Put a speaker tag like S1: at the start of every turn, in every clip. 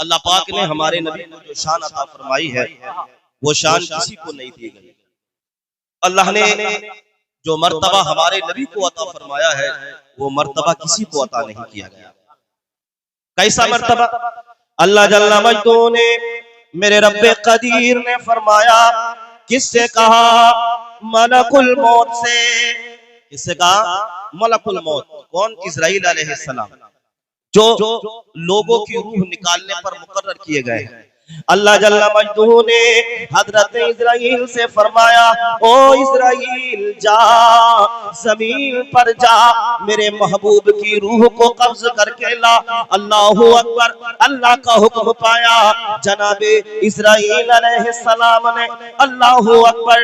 S1: अल्लाह पाक ने हमारे नबी को जो शान अता फरमाई है वो शान किसी को नहीं दी गई। अल्लाह ने जो मर्तबा हमारे नबी को अता फरमाया है वो मर्तबा किसी को अता नहीं किया गया। कैसा मर्तबा? अल्लाह जल्ला मजदू ने मेरे रब्बे कदीर ने फरमाया, किससे कहा? मलकुल मौत से। किससे कहा? मलकुल मौत। कौन? इस्राईल अलैहिस्सलाम, जो लोगों की रूह निकालने पर मुकर्रर किए गए हैं। अल्लाह जल्ला मजदू ने हजरत इस्राईल से फरमाया, ओ इस्राईल जा, जमीन पर जा, मेरे महबूब की रूह को कब्ज करके ला। अल्लाहु अकबर। अल्लाह का हुक्म पाया, जनाबे इस्राईल अलैहिस्सलाम ने अल्लाहु अकबर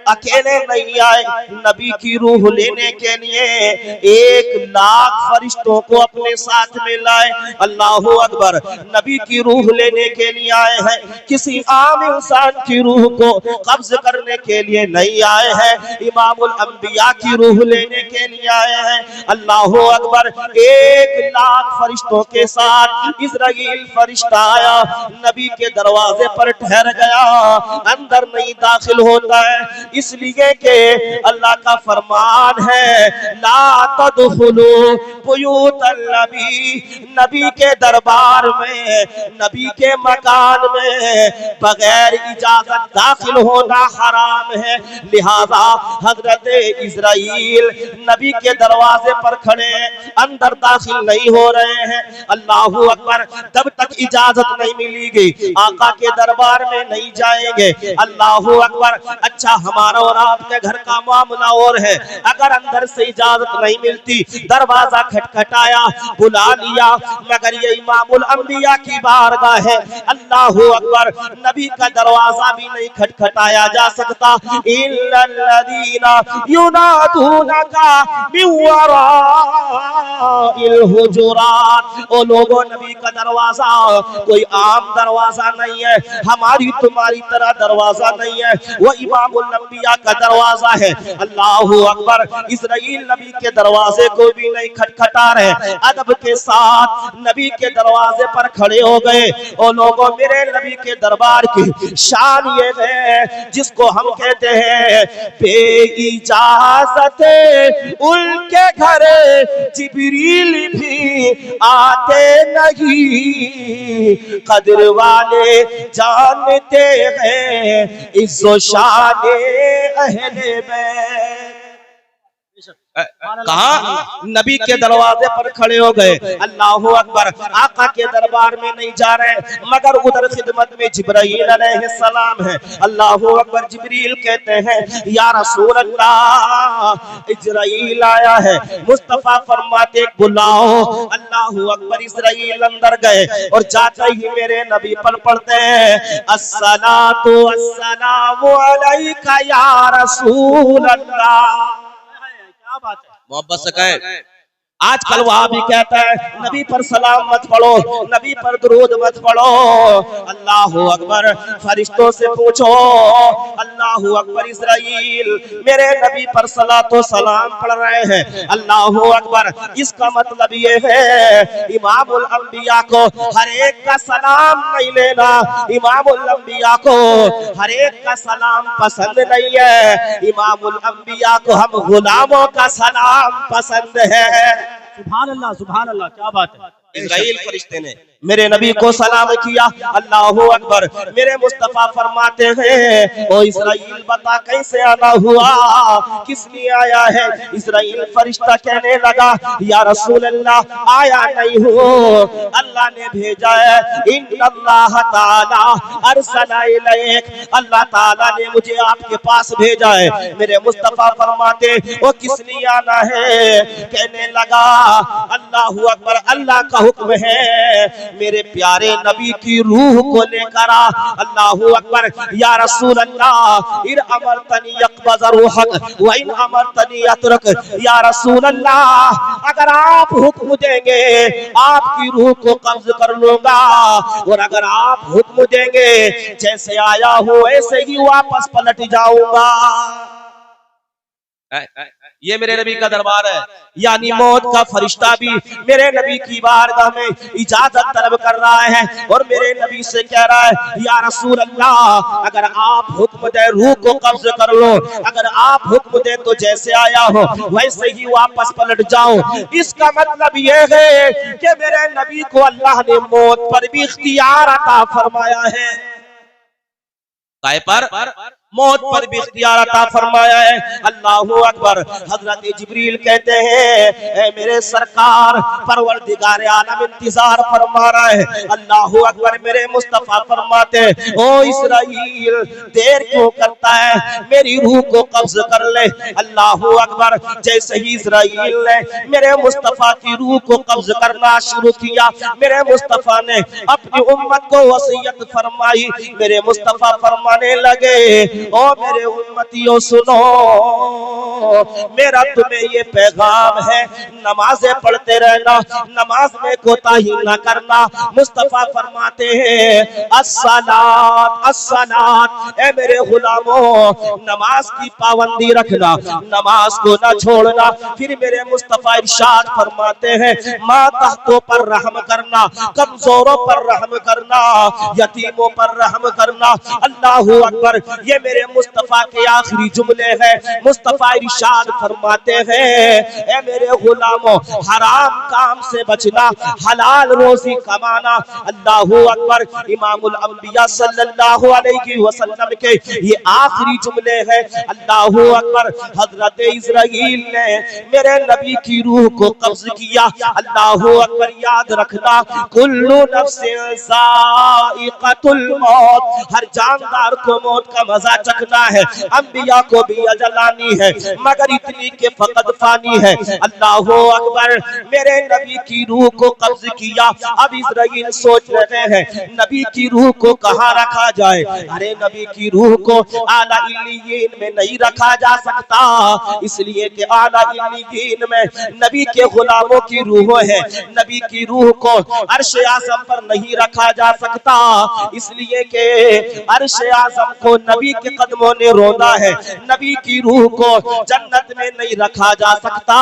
S1: अकेले नहीं आए, नबी की रूह लेने के लिए 1,00,000 फरिश्तों को अपने साथ में लाए। अल्लाहु अकबर। नबी की रूह लेने के लिए आए हैं, किसी आम इंसान की रूह को कब्ज करने के लिए नहीं आए हैं, इमामुल अंबिया की रूह लेने के लिए आए हैं। अल्लाहु अकबर। 1,00,000 फरिश्तों के साथ इस्राईल फरिश्ता आया, नबी के दरवाजे पर ठहर गया, अंदर नहीं दाखिल होता है, इसलिए कि अल्लाह का फरमान है, ला तदखुलू बुयूतन नबी, नबी के दरबार में, नबी के मकान में बगैर इजाजत दाखिल होना हराम है। लिहाजा हजरत इस्राईल नबी के दरवाजे पर खड़े, अंदर दाखिल नहीं हो रहे हैं। अल्लाहु अकबर। तब तक इजाजत नहीं मिलेगी, आका के दरबार में नहीं जाएंगे। अल्लाहु अकबर। अच्छा, हमारा और आपके घर का मामला और है, अगर अंदर से इजाजत नहीं मिलती, दरवाजा खटखटाया, बुला लिया, मगर ये इमामुल अंबिया की बारगाह है। अल्लाहु अकबर। नबी का दरवाजा भी नहीं खटखटाया जा सकता। इल्लल्लज़ीना युनादूनका मिन वराइल हुजुरात। ओ लोगों, नबी का दरवाजा कोई आम दरवाजा नहीं है, हमारी तुम्हारी तरह दरवाजा नहीं है, वो इमामुल अंबिया का दरवाजा है। अल्लाहु अकबर। इस्राईल नबी के दरवाजे को भी नहीं खटखटा रहे, अदब के साथ नबी के दरवाजे पर खड़े हो गए। ओ लोगों, मेरे नबी के दरबार की शान ये है, जिसको हम कहते हैं बेइजाजत उनके घर जिब्रील भी आते नहीं, कदर वाले जानते हैं इज्जो शान अहले बैत। कहा? नबी के दरवाजे पर खड़े हो गए। अल्लाहु अकबर। आका के दरबार में नहीं जा रहे, मगर उधर खिदमत में जिब्राईल अलैहिस्सलाम है। अल्लाहु अकबर। जिब्रील कहते हैं, या रसूल अल्लाह, इस्राईल आया है। मुस्तफा फरमाते, बुलाओ। अल्लाहु अकबर। इस्राईल अंदर गए और जाते ही मेरे नबी पर पढ़ते हैं, अस्सलातु वस्सलामु अलैका या रसूल अल्लाह। मोहब्बत से कहें। आजकल वहां भी कहता है, नबी पर सलाम मत पढ़ो, नबी पर दुरूद मत पढ़ो। अल्लाहु अकबर। फरिश्तों से पूछो। अल्लाहु अकबर। इस्राईल मेरे नबी पर सलातो सलाम पढ़ रहे हैं। अल्लाहु अकबर। इसका मतलब ये है, इमामुल अंबिया को हर एक का सलाम नहीं लेना, इमामुल अंबिया को हर एक का सलाम पसंद नहीं है, इमामुल अंबिया को हम गुलामों का सलाम पसंद है।
S2: सुभान अल्लाह, सुभान अल्लाह, क्या बात है।
S1: इस्राईल फरिश्ते ने मेरे नबी को सलाम किया। अल्लाहु अकबर। मेरे मुस्तफा फरमाते हैं, ओ इस्राईल बता कैसे आना हुआ, किस लिए आया है? इस्राईल फरिश्ता कहने लगा, या रसूल अल्लाह, आया नहीं हो, अल्लाह ने भेजा है। इन्नल्लाह ताला अरसला इलैक, अल्लाह ताला ने मुझे आपके पास भेजा है। मेरे मुस्तफा फरमाते, ओ किस लिए आना है? कहने लगा, अल्लाहु अकबर, अल्लाह का हुक्म है, मेरे प्यारे नबी की रूह को लेकर आ। अल्लाहु अकबर। या रसूल अल्लाह, इन अमरतनी यक़बज़ रूहक व इन अमरतनी यतरक। या रसूल अल्लाह, अगर आप हुक्म देंगे आपकी रूह को कब्ज कर लूंगा, और अगर आप हुक्म देंगे जैसे आया हूं ऐसे ही वापस पलट जाऊंगा। ये मेरे नबी का दरबार है। यानी मौत का फरिश्ता भी मेरे नबी की बारगाह में इजाजत तलब कर रहा है और मेरे नबी से कह रहा है, या रसूल अल्लाह, अगर आप हुक्म दे रूह को कब्ज कर लो, अगर आप हुक्म दे तो जैसे आया हो वैसे ही वापस पलट जाओ। इसका मतलब ये है कि मेरे नबी को अल्लाह ने मौत पर भी इख्तियार अता फरमाया है। काय पर? मौत पर भी इख्तियार अता फरमाया है। अल्लाहु अकबर। हजरत जिब्रील कहते हैं, ए मेरे सरकार, परवरदिगार आलम इंतजार फरमा रहा है। अल्लाहु अकबर। मेरे मुस्तफा फरमाते हैं, ओ इस्राईल, देर क्यों करता है, मेरी रूह को कब्ज कर ले। अल्लाहु अकबर। जैसे ही इस्राईल ने मेरे मुस्तफा की रूह को कब्ज करना शुरू किया, मेरे मुस्तफा ने अपनी उम्मत को वसीयत फरमाई। मेरे मुस्तफा फरमाने लगे, ओ मेरे उम्मतियों सुनो, मेरा तुम्हें ये पैगाम है, नमाजें पढ़ते रहना, नमाज में कोताही न करना। मुस्तफा फरमाते हैं, अस्सलात अस्सलात, ए मेरे गुलामों, नमाज की पाबंदी रखना, नमाज को न छोड़ना। फिर मेरे मुस्तफा इरशाद फरमाते हैं, मातहतों पर रहम करना, कमजोरों पर रहम करना, यतीमों पर रहम करना। अल्लाहु अकबर। ये मेरे मुस्तफा के आखिरी जुमले हैं। मुस्तफा इरशाद फरमाते हैं, ए मेरे गुलामों, हराम काम से बचना, हलाल रोजी कमाना। अल्लाहु अकबर। इमामुल अंबिया सल्लल्लाहु अलैहि वसल्लम के ये आखिरी जुमले हैं। अल्लाहु अकबर। हजरत इस्राईल ने मेरे नबी की रूह को कब्ज किया। अल्लाहु अकबर। याद रखना, कुल्लु नफ्सिन ज़ाइक़तुल मौत, हर जानदार को मौत का मजा चखना है। अंबिया को भी अजल आनी है, मगर इतनी के फकत फानी है। अल्लाहु अकबर। मेरे नबी की रूह को कब्ज किया। अब इस्राईल सोच रहे हैं, नबी की रूह को कहाँ रखा जाए। अरे नबी की रूह को आला इल्लियीन में नहीं रखा जा सकता, इसलिए कि आला इल्लियीन में नबी के गुलामों की रूह है। नबी की रूह को अर्श आज़म पर नहीं रखा जा सकता, इसलिए कि अर्श आज़म को नबी के कदमों ने रोना है। नबी की रूह को जन्नत में नहीं रखा जा सकता,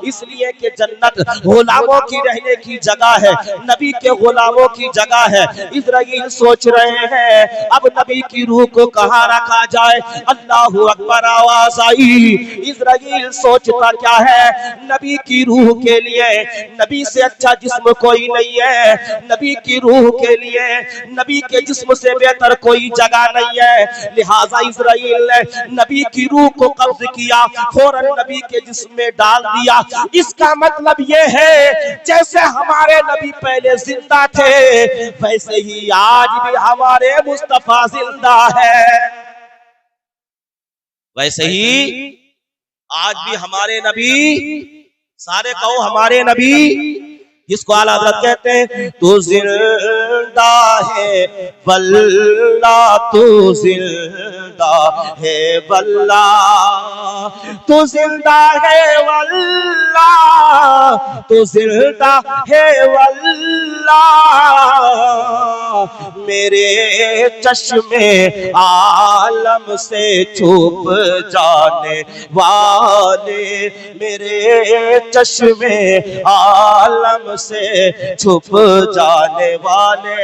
S1: इसलिए कि जन्नत गुलामों की रहने की जगह है, नबी के गुलामों की जगह है। इस्राईल सोच रहे हैं, अब नबी की रूह को कहाँ रखा जाए। अल्लाहु अकबर। आवाज आई। इस्राईल सोचता क्या है, नबी की रूह के लिए नबी से अच्छा जिस्म कोई नहीं है, नबी की रूह के लिए नबी के जिस्म से बेहतर कोई जगह नहीं है। लिहाजा इस्राईल ने नबी की रूह को कब्ज किया, फौरन नबी के जिस्म में डाल दिया। इसका मतलब ये है, जैसे हमारे नबी पहले जिंदा थे, वैसे ही आज भी हमारे मुस्तफा जिंदा है। वैसे ही आज भी हमारे नबी, सारे कहो हमारे नबी, जिसको आला हज़रत कहते हैं, तू जिंदा है वल्ला, तू जिंदा है वल्ला, तू जिंदा है वल्ला, तू जिंदा है वल्ला। मेरे चश्मे आलम से छुप जाने वाले, मेरे चश्मे आलम से छुप जाने वाले,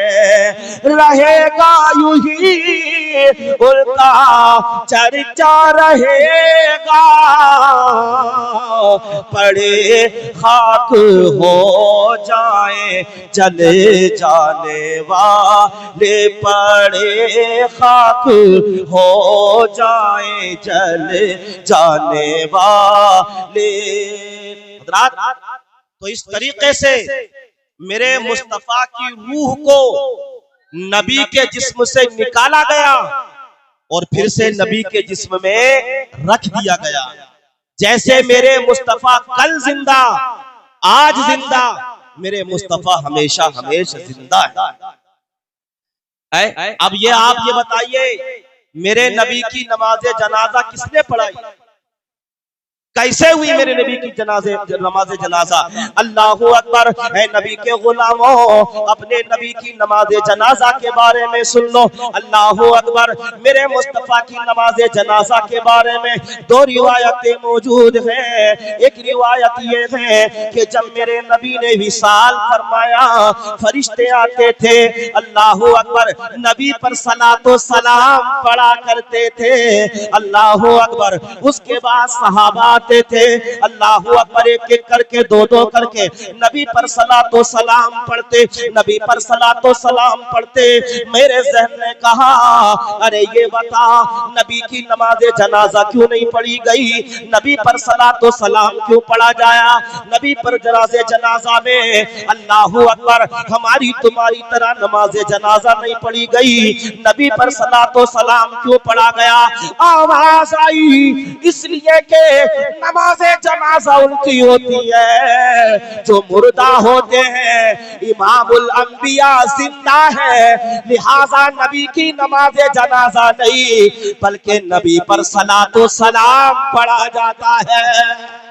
S1: रहेगा यूं ही उनका चर्चा रहेगा, पड़े खाक हो जाए चले जाने वाले, पड़े खाक हो जाए चले जाने वाले। तो इस तरीके से मेरे मुस्तफा की रूह को नबी के जिस्म से निकाला गया और फिर से नबी के जिस्म में रख दिया गया। जैसे मेरे मुस्तफा कल जिंदा, आज जिंदा, मेरे मुस्तफा हमेशा हमेशा जिंदा है। अब ये आप ये बताइए, मेरे नबी की नमाज जनाजा किसने पढ़ाई? कैसे हुई मेरे नबी की नमाज जनाजा। अल्लाहु अकबर। है नबी के गुलामों, अपने नबी की नमाज जनाजा के बारे में सुन लो। अल्लाहु अकबर। मेरे मुस्तफा की नमाज जनाजा के बारे में दो रिवायतें मौजूद हैं। एक रिवायत ये है कि जब मेरे नबी ने विसाल फरमाया, फरिश्ते आते थे, अल्लाहु अकबर, नबी पर सलातो सलाम पढ़ा करते थे। अल्लाहु अकबर। उसके बाद सहाबा आते थे, अल्लाहु अकबर, एक एक करके दो दो करके नबी पर सलातो सलाम पढ़ते, नबी पर सलातो सलाम पढ़ते। मेरे जहन ने कहा, अरे ये बता, नबी की नमाज जनाजा क्यों नहीं पढ़ी गई, नबी पर सलातो सलाम क्यों पढ़ा जाया, नबी पर जनाजे जनाजा में अल्लाहु अकबर हमारी तुम्हारी तरह नमाज जनाजा नहीं पढ़ी गई, नबी पर सलातो सलाम क्यों पढ़ा गया। आवाज आई, इसलिए के नमाज़े जनाजा उनकी होती है जो मुर्दा होते हैं, इमामुल अंबिया जिंदा है, लिहाजा नबी की नमाज़े जनाजा नहीं बल्कि नबी पर सलातो सलाम पढ़ा जाता है।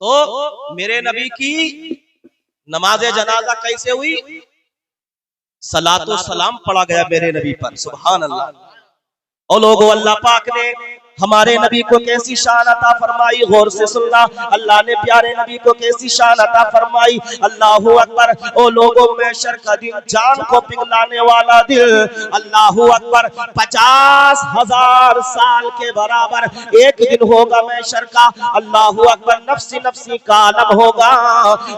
S1: तो मेरे नबी की नमाज जनाजा कैसे हुई, सलातो सलाम पढ़ा गया मेरे नबी पर। सुभान अल्लाह। और लोगों, अल्लाह पाक ने हमारे नबी को कैसी शान अता फरमाई, गौर से सुनना। अल्लाह ने प्यारे नबी को कैसी शान अता फरमाई। अल्लाहु अकबर। ओ लोगों, महशर का दिन जान को पिघलाने वाला दिन, अल्लाहु अकबर, 50,000 साल के बराबर एक दिन होगा महशर का। अल्लाहु अकबर। नफ्सी नफ्सी का आलम होगा,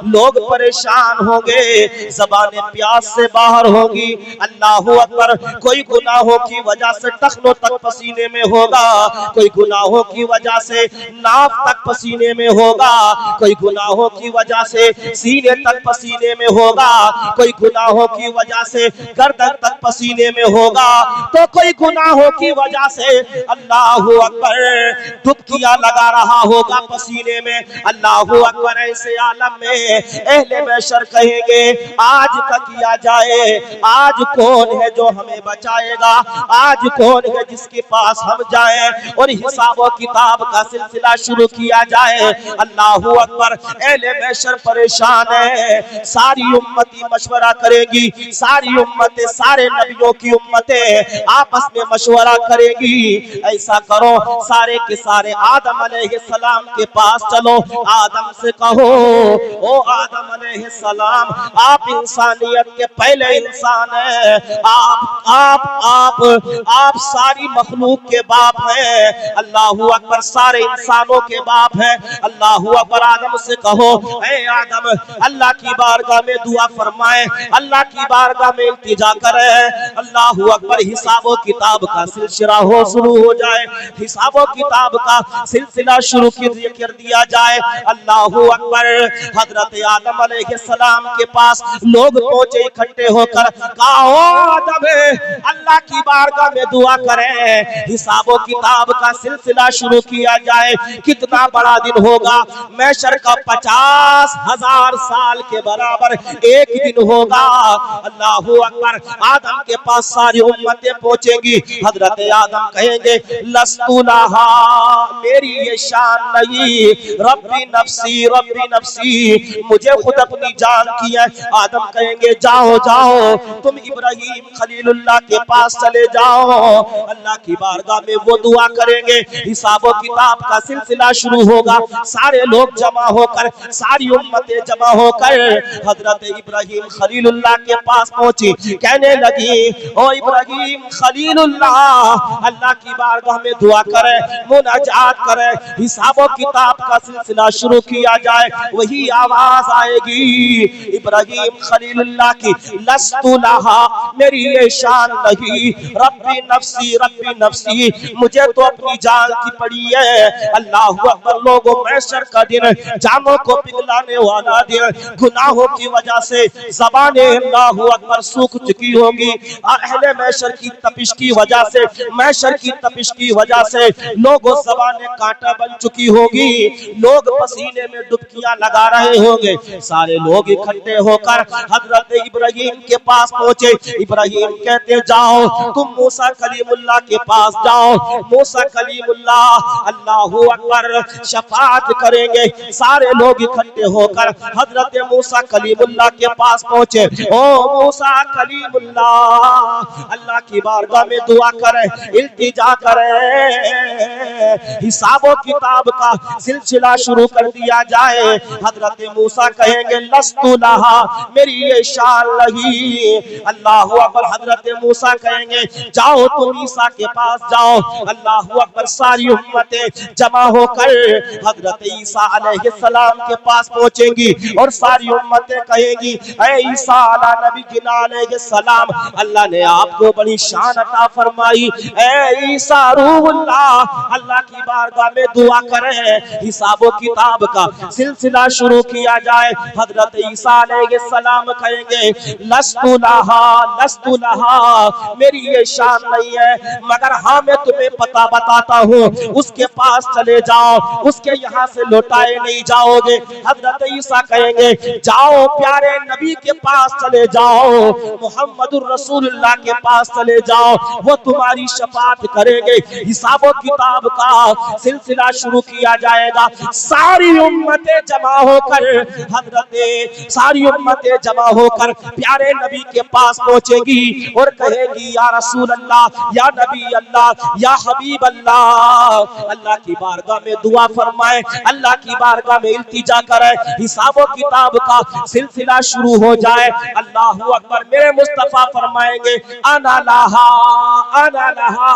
S1: लोग परेशान होंगे, ज़बाने प्यास से बाहर होगी। अल्लाहु अकबर। कोई गुनाहों की वजह से टखनों तक पसीने में होगा, कोई गुनाहों की वजह से नाफ तक पसीने में होगा, कोई गुनाहों की वजह से सीने तक पसीने में होगा, कोई गुनाहों की वजह से गर्दन तक पसीने में होगा, तो कोई गुनाहों की वजह से अल्लाहु अकबर डुबकियां लगा रहा होगा पसीने में। अल्लाहु अकबर। ऐसे आलम में अहले महशर कहेंगे, आज का किया जाए, आज कौन है जो हमें बचाएगा, आज कौन है जिसके पास हम जाएं और हिसाब किताब का सिलसिला शुरू किया जाए। अल्लाहु अकबर। अहले महशर परेशान है, सारी उम्मती मशवरा करेगी, सारी उम्मतें, सारे नबियों की उम्मतें आपस में मशवरा करेगी। ऐसा करो, सारे के सारे आदम अलैहिस्सलाम के पास चलो, आदम से कहो, ओ आदम अलैहिस्सलाम, आप इंसानियत के पहले इंसान हैं, आप सारी मखलूक के बाप हैं। अल्लाहु अकबर। सारे इंसानों के बाप हैं। अल्लाहु अकबर। आदम से कहो, ऐ आदम, अल्लाह की बारगाह में दुआ फरमाए, अल्लाह की बारगाह में इल्तिजा करे। अल्लाहु अकबर। हिसाबो किताब का सिलसिला शुरू हो जाए, हिसाबो किताब का सिलसिला शुरू कर दिया जाए। अल्लाहु अकबर। हजरत आदम अलैहिस्सलाम के पास लोग पहुंचे इकट्ठे होकर, कहा, आदम, अल्लाह की बारगाह में दुआ करें, हिसाबो किताब का सिलसिला शुरू किया जाए। कितना बड़ा दिन होगा, महशर का 50,000 साल के बराबर एक दिन होगा। अल्लाहु अकबर। आदम के पास सारी उम्मतें पहुंचेंगी। हजरत आदम कहेंगे, लस्तु लहा, मेरी ये शान नहीं, रब्बी नफ्सी, मुझे खुद अपनी जान की है। आदम कहेंगे, जाओ जाओ, तुम इब्राहिम खलीलुल्लाह के पास चले जाओ, अल्लाह की बारगाह में वो दुआ करेंगे, हिसाबो किताब का सिलसिला शुरू होगा। सारे लोग जमा होकर, सारी उम्मतें जमा होकर हजरत इब्राहिम खलीलुल्लाह के पास पहुंची, कहने लगी, ओ इब्राहिम खलीलुल्लाह, अल्लाह की बारगाह में दुआ करे, मुनाजात करे, हिसाबो किताब का सिलसिला शुरू किया जाए। वही आवाज आएगी इब्राहिम खलीलुल्लाह की, लस्तु लहा, मेरी ये शान नहीं, रब्बी नफ्सी, मुझे तो अपनी जान की पड़ी है। अल्लाह अकबर लोगों, महशर का दिन जानों को पिघलाने वाला दिन, गुनाहों की वजह से ज़बाने अल्लाह अकबर सूख चुकी होगी। अहले महशर की तपिश की वजह से, महशर की तपिश की वजह से लोगों ज़बाने कांटा बन चुकी होगी। लोग पसीने में डुबकियां लगा रहे होंगे। सारे लोग इकट्ठे होकर हजरत इब्राहिम के पास पहुंचे। इब्राहिम कहते जाओ तुम मूसा कलीमुल्लाह के पास जाओ। मूसा कलीमुल्लाह अल्लाहू अकबर शफाअत करेंगे। सारे लोग इकट्ठे होकर हजरत मूसा कलीमुल्लाह के पास पहुंचे। ओ मूसा कलीमुल्लाह, अल्लाह की बारगाह में दुआ करें, इल्तिजा करें, हिसाबो किताब का सिलसिला शुरू कर दिया जाए। हजरत मूसा कहेंगे लस्तु लहा, मेरी ये शान नहीं। अल्लाहू अकबर। हजरत मूसा कहेंगे जाओ तुम ईसा के पास जाओ। अल्लाहू अकबर। सारी उम्मतें जमा होकर हजरत ईसा अलैहिस्सलाम के पास पहुंचेंगी और सारी उम्मतें कहेंगी ऐ ईसा अला नबी जिना अलैहिस्सलाम, अल्लाह ने आपको बड़ी शान अता फरमाई। ऐ ईसा रूहुल्लाह, अल्लाह की बारगाह में दुआ करें, हिसाबो किताब का सिलसिला शुरू किया जाए। हजरत ईसा अलैहिस्सलाम कहेंगे लस्तु लहा, लस्तु लहा, मेरी ये शान नहीं है, मगर हाँ मैं तुम्हें पता बताता हूँ, उसके पास चले जाओ, उसके यहाँ से लौटाए नहीं जाओगे। हजरत ईसा कहेंगे जाओ प्यारे नबी के पास चले जाओ, मुहम्मदुर रसूलुल्लाह के पास चले जाओ, वो तुम्हारी शफाअत करेंगे। हिसाबो किताब का सिलसिला शुरू किया जाएगा। सारी उम्मतें जमा होकर सारी उम्मतें जमा होकर प्यारे नबी के पास पहुंचेगी और कहेगी या रसूल अल्लाह, या नबी अल्लाह, या हबीब अल्लाह, अल्लाह की बारगाह में दुआ फरमाए, अल्लाह की बारगाह में इल्तिजा करे, हिसाबो किताब का सिलसिला शुरू हो जाए। अल्लाहू अकबर। मेरे मुस्तफा फरमाएंगे अना लहा, अना लहा,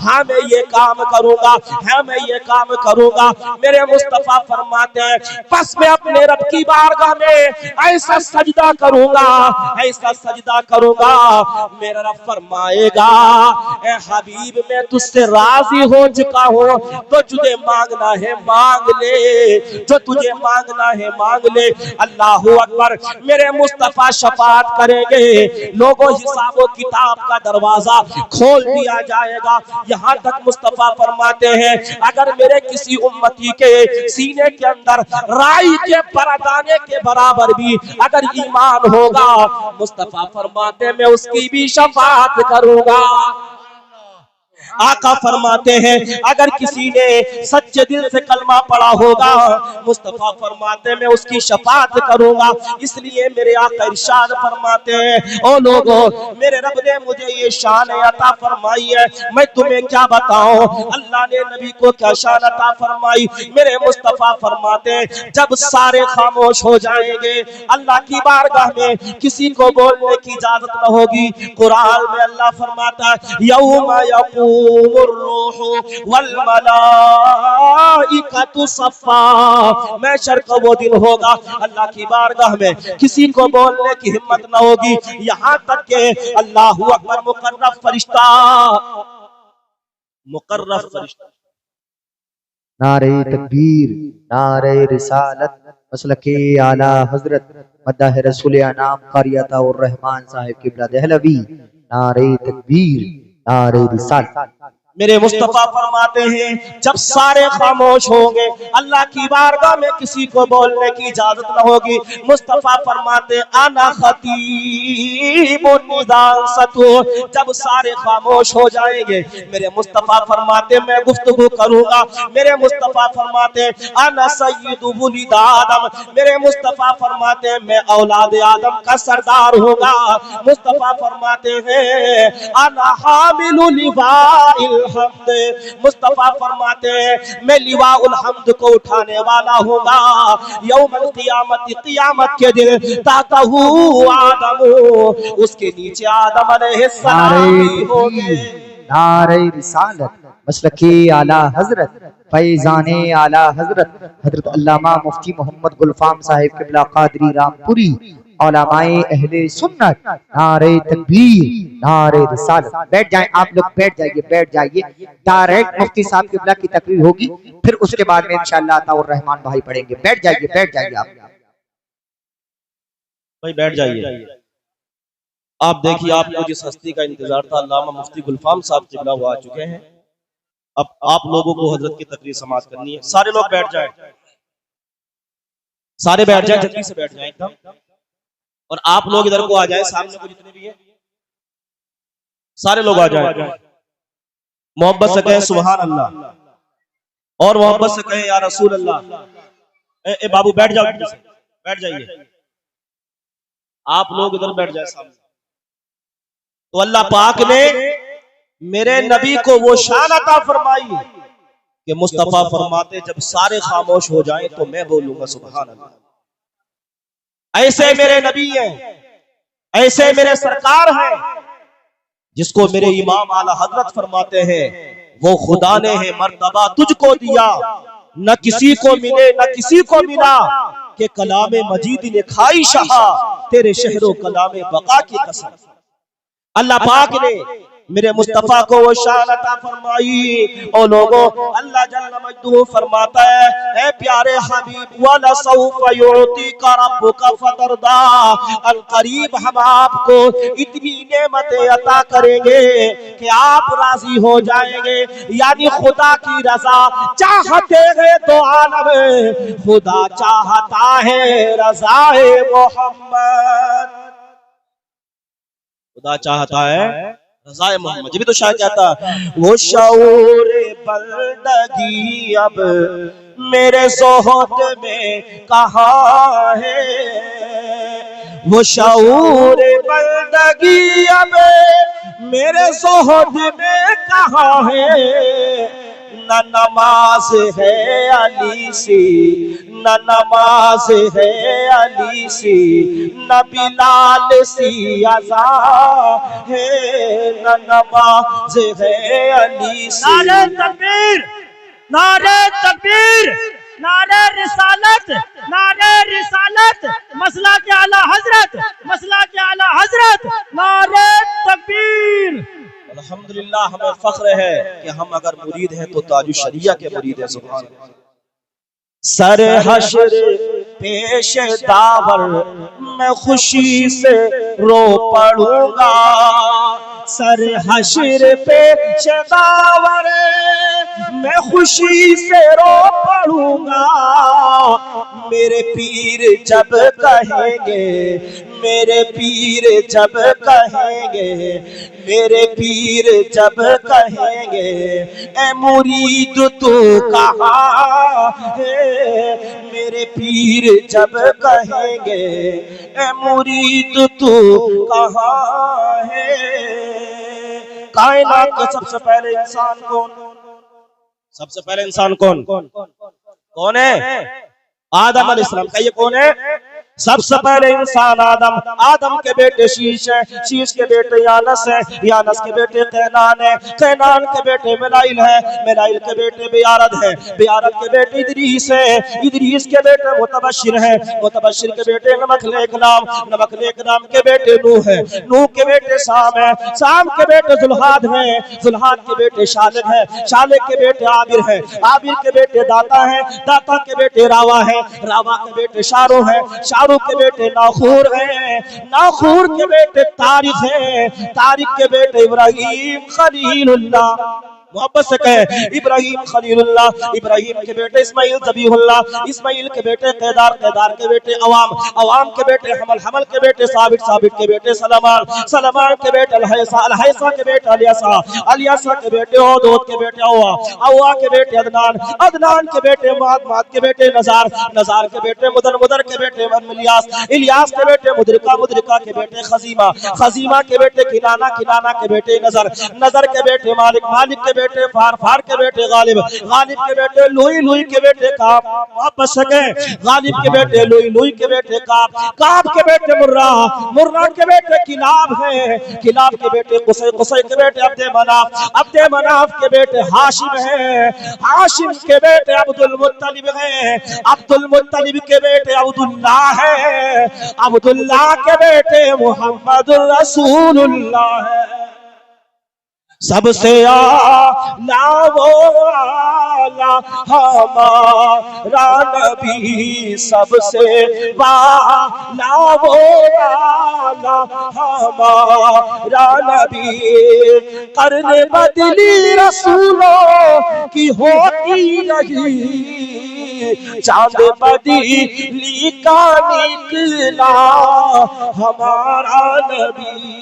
S1: हाँ मैं ये काम करूंगा, हाँ मैं ये काम करूंगा। मेरे मुस्तफा फरमाते हैं बस मैं अपने रब की बारगाह में ऐसा सजदा करूंगा, ऐसा सजदा करूंगा, मेरा रब फरमाएगा ए हबीब मैं तुझसे राजी हो चुका हूँ, तो तुझे मांगना है मांग ले, जो तुझे मांगना है मांग ले। अल्लाहू अकबर। मेरे मुस्तफा शफाअत करेंगे, लोगों हिसाबो किताब का दरवाजा खोल दिया जाएगा। यहाँ तक मुस्तफा फरमाते हैं अगर मेरे किसी उम्मती के सीने के अंदर राई के परदाने के बराबर भी अगर ईमान होगा, मुस्तफा फरमाते मैं उसकी भी शफाअत करूंगा। आका फरमाते हैं अगर किसी ने सच्चे दिल से कलमा पढ़ा होगा, मुस्तफा फरमाते मैं उसकी शफाअत करूंगा। इसलिए मेरे आका इरशाद फरमाते हैं ओ लोगों, मेरे रब ने मुझे ये शान अता फरमाई है, मैं तुम्हें क्या बताऊं अल्लाह ने नबी को क्या शान अता फरमाई। मेरे मुस्तफा फरमाते हैं जब सारे खामोश हो जाएंगे, अल्लाह की बारगाह में किसी को बोलने की इजाजत न होगी। कुरान में अल्लाह फरमाता है यौमा यकूमुर रूहु वल मलाइकतु सफ़ा, महशर का वो दिन होगा अल्लाह की बारगाह में किसी को बोलने की हिम्मत न होगी, यहाँ तक के अल्लाहू अकबर मुकर्रब फरिश्ता, मुकर्रब फरिश्ता
S3: नारे तकबीर, नारे रिसालत, मसलके आला हजरत मद्दाह रसूल अनाम कारियता और रहमान साहिब किबला दहलवी, नारे तकबीर, नारे रिसालत।
S1: मेरे मुस्तफा फरमाते हैं जब सारे खामोश होंगे, अल्लाह की बारगाह में किसी को बोलने की इजाजत न होगी। मुस्तफा फरमाते आना खतीबुन निदासतु, जब सारे खामोश हो जाएंगे, मेरे मुस्तफा फरमाते मैं गुफ्तगू करूंगा। मेरे मुस्तफा फरमाते आना सय्यिदु वुलिद आदम, मेरे मुस्तफा फरमाते मैं औलाद आदम का सरदार होगा। मुस्तफा फरमाते हैं आना हामिलु लिवाइल हमद, मुस्तफा फरमाते हैं मैं लिवाउल हम्द को उठाने वाला होगा। यौमल क़ियामत, क़ियामत के दिन तातहू आदम, उसके नीचे आदम अलैहिस्सलाम होंगे।
S3: नारे रिसालत, मसलके आला हजरत, फैजाने आला हजरत हजरत अल्लामा मुफ्ती मोहम्मद गुलफाम साहिब किबला कादरी रामपुरी उलमाए अहले सुन्नत, नारे तकबीर, नारे रिसालत। बैठ जाएं आप लोग, बैठ जाइए। डायरेक्ट मुफ्ती साहब किबला की तकरीर होगी, फिर उसके बाद में इंशाअल्लाह अताउर रहमान भाई पढ़ेंगे। बैठ जाइए आप
S1: भाई, बैठ जाइए। आप देखिए, आपको जिस हस्ती का इंतजार था, अल्लामा मुफ्ती गुलफाम साहब किबला वो आ चुके हैं। अब आप लोगों को हजरत की तकरीर समाअत करनी है। सारे लोग बैठ जाएं, सारे बैठ जाएं, जल्दी से बैठ जाएं एकदम। और आप लोग इधर को आ जाएं, सामने को जितने भी हैं सारे लोग आ जाएं। मोहब्बत से कहें सुभान अल्लाह, और मोहब्बत से कहें या रसूल अल्लाह। ए बाबू बैठ जाओ, बैठ जाइए। आप लोग इधर बैठ जाए सामने। तो अल्लाह पाक ने मेरे नबी को वो शान अता फरमाई कि मुस्तफा फरमाते जब सारे खामोश हो जाएं तो मैं बोलूंगा सुभान अल्लाह। ऐसे मेरे नबी हैं, ऐसे मेरे सरकार हैं, जिसको मेरे इमाम आला हजरत फरमाते हैं वो खुदा ने है मर्तबा तुझको दिया, न किसी को मिले न किसी को मिला, कि कलामे मजीद ने खाई शहा, तेरे शहरों कलामे बका की कसम। अल्लाह पाक ने मेरे मुस्तफा को वो शान अता फरमाई। और लोगों, अल्लाह जल्ल मजदूह फरमाता है, ए प्यारे हबीब, वला सौफ युतीका रब्बुका फतरदा, अल करीब हम आपको इतनी नेमतें अता करेंगे कि आप राजी हो जाएंगे। यानी खुदा की रजा चाहते हैं तो आलम खुदा चाहता है रज़ाए मोहम्मद। खुदा चाहता है रज़ाए मोहम्मद। जब भी तो शायद कहता वो शऊर बंदगी अब मेरे ज़ोहद में कहाँ है, वो शऊर बंदगी अब मेरे ज़ोहद में कहाँ है। न नमाज है अली सी, न नमाज है अली सी, न बिलाल सी अज़ा है, न नमाज है अली सी।
S2: नारे तकबीर, नारे तकबीर, नारे रिसालत, नारे रिसालत, मसला के आला हजरत, मसला के आला हजरत, नारे तकबीर।
S1: अल्हम्दुलिल्लाह, हमें फख्र है कि हम अगर मुरीद हैं तो ताजुश शरिया के मुरीद हैं। सुभान अल्लाह। सर हश्र पेश दावर मैं खुशी से रो पड़ूंगा, सर हश्र पेश दावर मैं खुशी से रो पड़ूंगा। मेरे पीर जब कहेंगे, मेरे पीर जब कहेंगे, मेरे पीर जब कहेंगे, ए मुरीद तू कहाँ है, मेरे पीर जब कहेंगे, ए मुरीद तू कहाँ है। कायनात का सबसे पहले इंसान कौन? सबसे पहले इंसान कौन है? आदम अलैहिस्सलाम। का ये कौन है? सबसे पहले इंसान आदम। आदम के बेटे शीश है, शीश के बेटे यानस है, यानस के बेटे कैनान है, कैनान के बेटे मिलाइल है, मिलाइल के बेटे बियारद है, बियारद के बेटे इदरीस है, इदरीस के बेटे मुतबशिर है, मुतबशिर के बेटे नमकलेकलाम, नमकलेकलाम के बेटे नूह है, नूह के बेटे साम है, साम के बेटे जुल्हाद है, जुल्हाद के बेटे शालिक है, शालिक के बेटे आबिर है, आबिर के बेटे दाता है, दाता के बेटे रावा है, रावा के बेटे शारो है, शाहरुख के बेटे नाखूर हैं, नाखूर के बेटे तारिक हैं, तारिक के बेटे इब्राहिम खलीलुल्लाह। मोहब्बत से कहे इब्राहिम खलीलुल्लाह। इब्राहिम के बेटे इस्माइल ज़बीहुल्लाह, इस्माइल के बेटे कैदार, कैदार के बेटे अवाम, अवाम के बेटे हमल, हमल के बेटे साबित, साबित के बेटे सलमान, सलमान के बेटे अलहैसा, अलहैसा के बेटे अलियासा, अलियासा के बेटे ओद, ओद के बेटे अव्वा, अव्वा के बेटे अदनान, अदनान के बेटे माद, माद के बेटे नजार, नजार के बेटे मुदर, मुदर के बेटे इलियास, इलियास के बेटे मुदरिका, मुदरिका के बेटे खजीमा, खजीमा के बेटे किनाना, किनाना के बेटे नजर, नजर के बेटे मालिक, मालिक के बेटे फार के बेटे गालिब, गालिब के बेटे लुई के बेटे काब वापस गए, गालिब के बेटे लुई के बेटे काब के बेटे मुर्रा के बेटे किलाब है, किलाब के बेटे कुसै के बेटे अब्दे मनाफ के बेटे हाशिम है, हाशिम के बेटे अब्दुल मुत्तलिब है, अब्दुल मुत्तलिब के बेटे अब्दुल्लाह है, अब्दुल्लाह के बेटे मुहम्मदुर रसूलुल्लाह है। सबसे आला वो आला हमारा नबी, सबसे आला वो आला हमारा नबी। करने बदली रसूलों की होती नहीं, चांद बदली का निकला हमारा नबी।